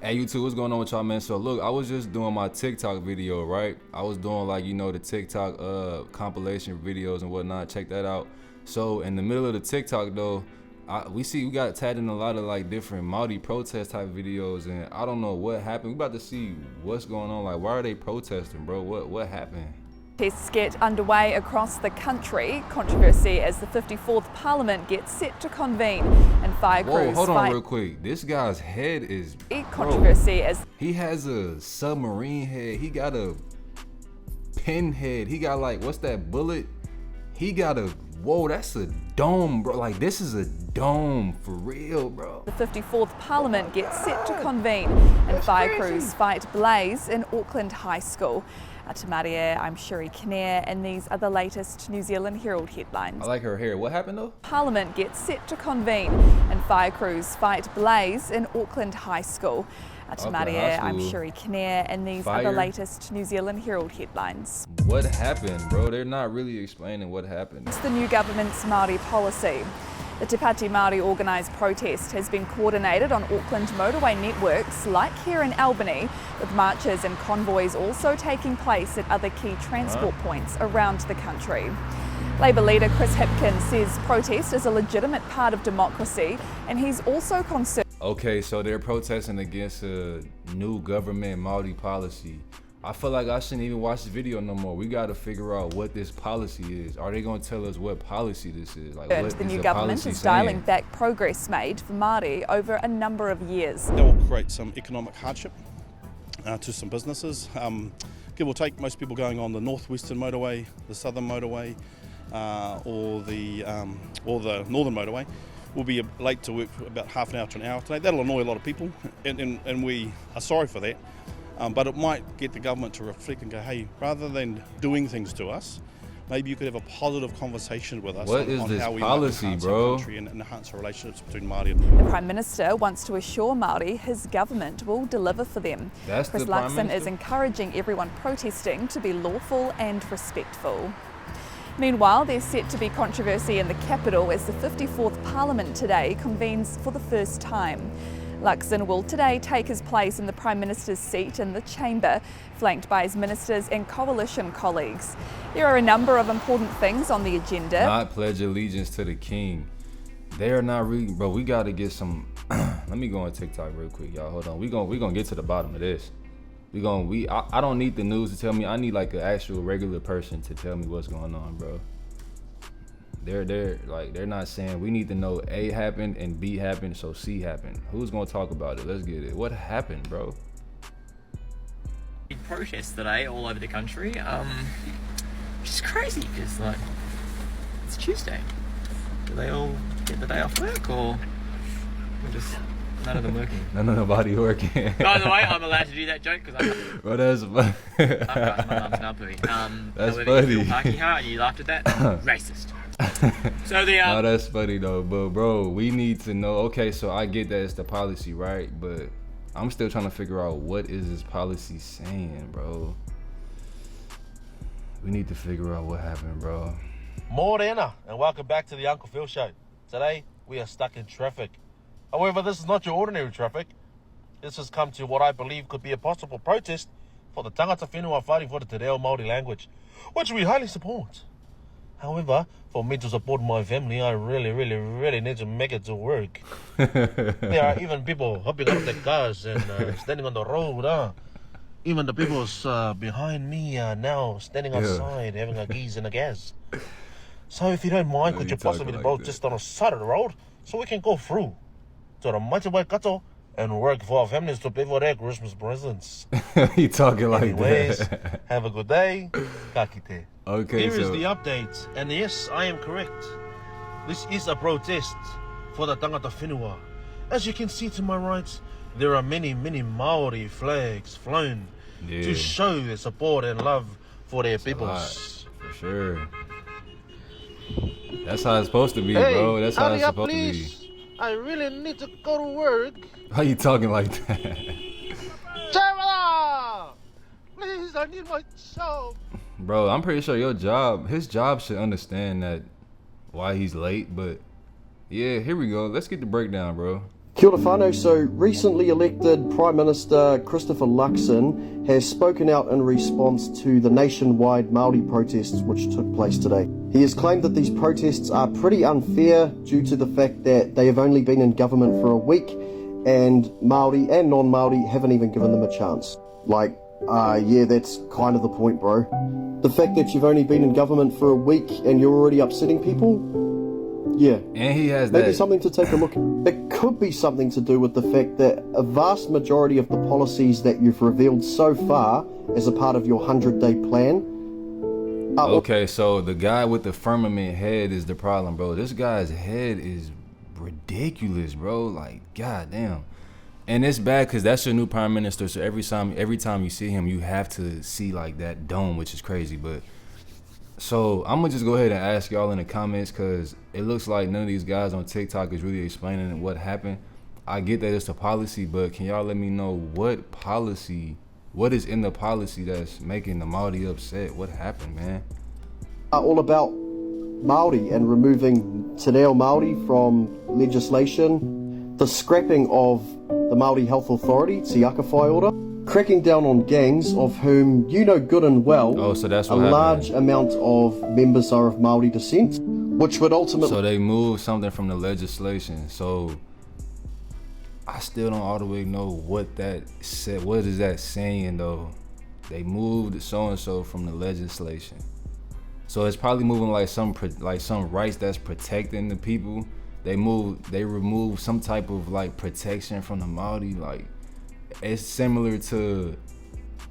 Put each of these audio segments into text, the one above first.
Hey YouTube, what's going on with y'all, man? So look, I was just doing my TikTok video, right? I was doing like, you know, the TikTok compilation videos and whatnot. Check that out. So in the middle of the TikTok though, we got tagged in a lot of like different Maori protest type videos, and I don't know what happened. We about to see what's going on. Like, why are they protesting, bro? What happened? Protests get underway across the country. Controversy as the 54th Parliament gets set to convene, and fire crews Whoa, hold on real quick. This guy's head is controversy as he has a submarine head. He got a pin head. He got like, what's that bullet? He got a, whoa, that's a dome, bro. Like, this is a dome for real, bro. the 54th Parliament gets set to convene, and fire crews fight blaze in Auckland High School. Te Maria, I'm Shuri Kinnear, and these are the latest New Zealand Herald headlines. I like her hair. What happened though? Parliament gets set to convene, and fire crews fight blaze in Auckland High School. Te Maria, I'm Shuri Kinnear, and these are the latest New Zealand Herald headlines. What happened, bro? They're not really explaining what happened. It's the new government's Maori policy. The Te Pāti Māori organised protest has been coordinated on Auckland motorway networks like here in Albany, with marches and convoys also taking place at other key transport points around the country. Labour leader Chris Hipkins says protest is a legitimate part of democracy, and he's also concerned. Okay, so they're protesting against a new government Maori policy. I feel like I shouldn't even watch the video no more. We gotta figure out what this policy is. Are they gonna tell us what policy this is? Like, what the is new the government policy is dialing saying? back progress made for Māori over a number of years. That will create some economic hardship to some businesses. Give or take, most people going on the northwestern motorway, the southern motorway, or the northern motorway will be late to work for about half an hour to an hour today. That'll annoy a lot of people, and we are sorry for that. But it might get the government to reflect and go, hey, rather than doing things to us, maybe you could have a positive conversation with us on how we policy, enhance bro? our country and enhance our relationships between Māori The Prime Minister wants to assure Māori his government will deliver for them. That's Chris the Prime Luxon is Minister? encouraging everyone protesting to be lawful and respectful. Meanwhile, there's set to be controversy in the capital as the 54th Parliament today convenes for the first time. Luxon will today take his place in the Prime Minister's seat in the chamber, flanked by his ministers and coalition colleagues. There are a number of important things on the agenda. Not pledge allegiance to the king. They are not really, bro. We gotta get some. Let me go on TikTok real quick, y'all. Hold on. We gonna get to the bottom of this. I don't need the news to tell me. I need like an actual regular person to tell me what's going on, bro. They're not saying we need to know A happened and B happened, so C happened. Who's gonna talk about it? Let's get it. What happened, bro? Big protests today all over the country, which is crazy because like it's Tuesday. Do they all get the day off work, or we're just none of them working? None of nobody working. By the way, I'm allowed to do that joke because I'm Bro, that's funny. my mum's Ngāpuhi. That's however, funny. you feel Pākehā and you laughed at that. Racist. So the No, that's funny though, but bro, we need to know. Okay, so I get that it's the policy, right? But I'm still trying to figure out what is this policy saying, bro. We need to figure out what happened, bro. Morena, and welcome back to the Uncle Phil Show. Today, we are stuck in traffic. However, this is not your ordinary traffic. This has come to what I believe could be a possible protest for the tangata whenua fighting for the te reo Māori language, which we highly support. However, for me to support my family, I really need to make it to work. There are even people hopping out of their cars and standing on the road. Even the people behind me are now standing outside having a geese and a gas. So if you don't mind, could you possibly like both that? just on the side of the road so we can go through to the Mighty Waikato and work for our families to pay for their Christmas presents. He talking like Anyways, that. have a good day. Ka kite. Okay, Here is so the update, and yes, I am correct. This is a protest for the tangata whenua. As you can see to my right, there are many Maori flags flown to show their support and love for their peoples. for sure. That's how it's supposed to be, bro. That's how it's supposed to be. I really need to go to work. How you talking like that? Jamala! Please, I need my job. Bro, I'm pretty sure his job should understand that why he's late, but yeah, here we go. Let's get the breakdown, bro. Kia ora whānau. So recently elected Prime Minister Christopher Luxon has spoken out in response to the nationwide Maori protests which took place today. He has claimed that these protests are pretty unfair due to the fact that they have only been in government for a week and Maori and non-Maori haven't even given them a chance. Like, yeah, that's kind of the point, bro. The fact that you've only been in government for a week and you're already upsetting people? Yeah. And he has maybe that. something to take a look at. It could be something to do with the fact that a vast majority of the policies that you've revealed so far as a part of your 100-day plan. Okay, so the guy with the firmament head is the problem, bro. This guy's head is ridiculous, bro. Like, goddamn. And it's bad because that's your new prime minister. So every time you see him, you have to see like that dome, which is crazy. But so I'm gonna just go ahead and ask y'all in the comments because it looks like none of these guys on TikTok is really explaining what happened. I get that it's a policy, but can y'all let me know what is in the policy that's making the Maori upset? What happened, man? All about Maori and removing Te Reo Maori from legislation, the scrapping of the Maori Health Authority, Te Akawhai Order, cracking down on gangs of whom you know good and well so that's a what happened. Large amount of members are of Maori descent, which would ultimately... So they moved something from the legislation. So I still don't all the way know what that said. What is that saying though? They moved so-and-so from the legislation. So it's probably moving like some rights that's protecting the people. They remove some type of like protection from the Maori. Like it's similar to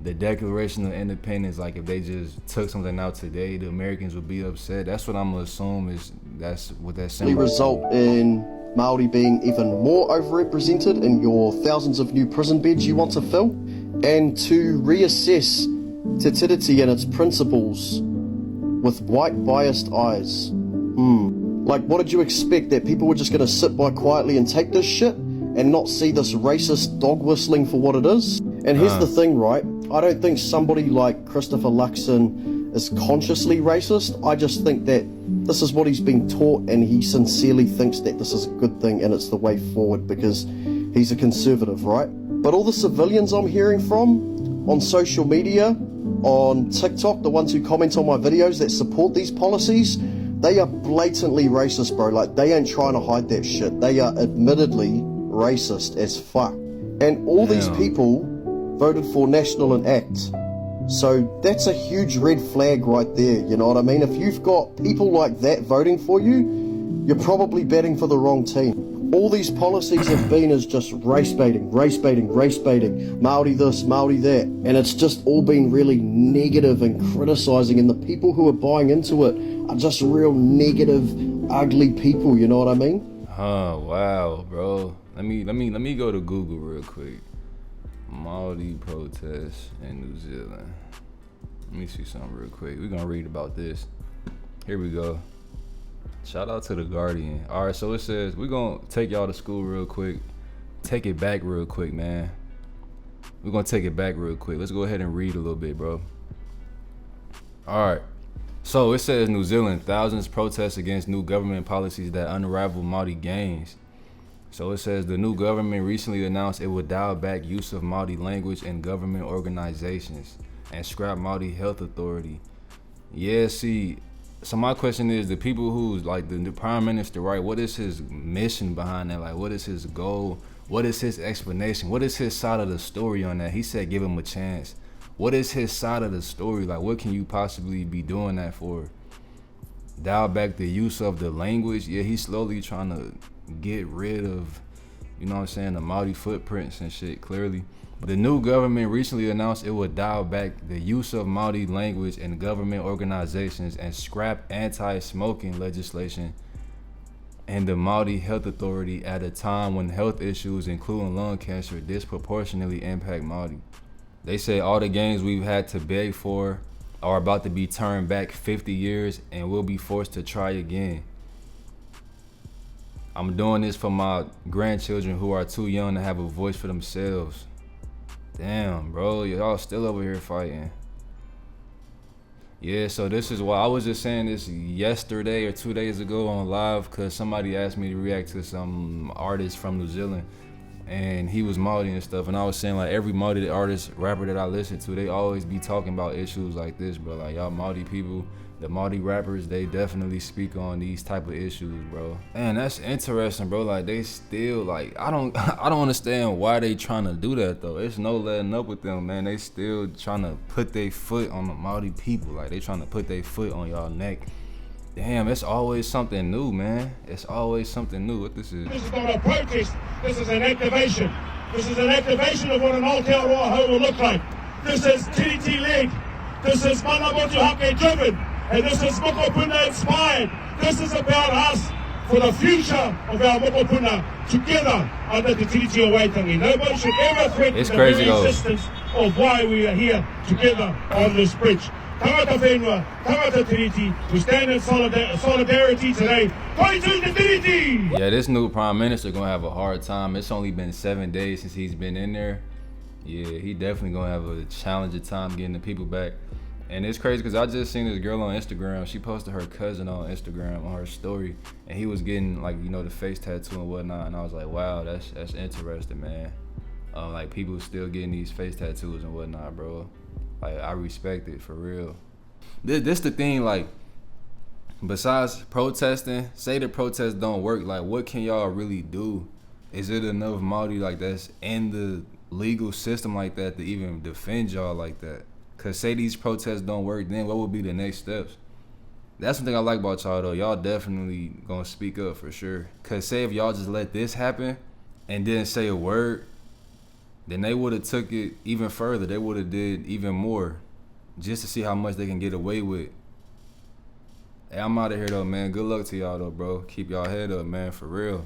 the Declaration of Independence. Like if they just took something out today, the Americans would be upset. That's what I'm gonna assume that's what that symbol result in Maori being even more overrepresented in your thousands of new prison beds you want to fill, and to reassess Te Tiriti and its principles with white biased eyes. Like, what did you expect? That people were just going to sit by quietly and take this shit and not see this racist dog whistling for what it is? And here's the thing, right? I don't think somebody like Christopher Luxon is consciously racist. I just think that this is what he's been taught and he sincerely thinks that this is a good thing and it's the way forward because he's a conservative, right? But all the civilians I'm hearing from on social media, on TikTok, the ones who comment on my videos that support these policies, they are blatantly racist, bro. Like, they ain't trying to hide that shit. They are admittedly racist as fuck. And all these people voted for National Enact. So that's a huge red flag right there, you know what I mean? If you've got people like that voting for you, you're probably betting for the wrong team. All these policies have been is just race baiting, Maori this, Maori that. And it's just all been really negative and criticizing, and the people who are buying into it are just real negative, ugly people, you know what I mean? Oh, wow, bro. Let me go to Google real quick. Maori protests in New Zealand. Let me see something real quick. We're gonna read about this. Here we go. Shout out to the Guardian. All right, so it says we're gonna take y'all to school real quick. Take it back real quick, man. We're gonna take it back real quick. Let's go ahead and read a little bit, bro. All right. So it says New Zealand, thousands protest against new government policies that unravel Maori gangs. So it says the new government recently announced it would dial back use of Maori language in government organizations and scrap Maori Health Authority. Yeah, see, so my question is, the people who's like the prime minister, right? What is his mission behind that? Like, what is his goal? What is his explanation? What is his side of the story on that? He said, give him a chance. What is his side of the story? Like, what can you possibly be doing that for? Dial back the use of the language. Yeah, he's slowly trying to get rid of, you know what I'm saying, the Maori footprints and shit, clearly. The new government recently announced it would dial back the use of Maori language in government organizations and scrap anti-smoking legislation and the Maori Health Authority at a time when health issues, including lung cancer, disproportionately impact Maori. They say all the gains we've had to beg for are about to be turned back 50 years and we'll be forced to try again. I'm doing this for my grandchildren who are too young to have a voice for themselves. Damn, bro, y'all still over here fighting. Yeah, so this is why I was just saying this yesterday or 2 days ago on live, because somebody asked me to react to some artist from New Zealand, and he was Maori and stuff, and I was saying like every Maori artist, rapper that I listen to, they always be talking about issues like this, bro. Like y'all Maori people, the Maori rappers, they definitely speak on these type of issues, bro. And that's interesting, bro. Like they still like I don't understand why they trying to do that though. It's no letting up with them, man. They still trying to put their foot on the Maori people. Like they trying to put their foot on y'all neck. Damn, it's always something new, man. It's always something new. What this is? This is not a protest. This is an activation. This is an activation of what an Aotearoa home will look like. This is TDT led. This is Manamotu Hake driven. And this is Mokopuna inspired. This is about us for the future of our Mokopuna together under the TDT Waitangi. Nobody should ever threaten the very existence of why we are here together on this bridge. Tangata whenua, tangata tiriti, we stand in solidarity today. Koitu te tiriti! Yeah, this new prime minister gonna have a hard time. It's only been 7 days since he's been in there. Yeah, he definitely gonna have a challenging time getting the people back. And it's crazy because I just seen this girl on Instagram. She posted her cousin on Instagram on her story, and he was getting like, you know, the face tattoo and whatnot. And I was like, wow, that's interesting, man. Like people still getting these face tattoos and whatnot, bro. Like I respect it for real. This the thing, like besides protesting, say the protest don't work, like what can y'all really do? Is it enough Maori like that's in the legal system like that to even defend y'all like that? Cause say these protests don't work, then what would be the next steps? That's one thing I like about y'all though. Y'all definitely gonna speak up for sure. Cause say if y'all just let this happen and didn't say a word, then they would have took it even further. They would have did even more just to see how much they can get away with. Hey, I'm out of here though, man. Good luck to y'all though, bro. Keep y'all head up, man, for real.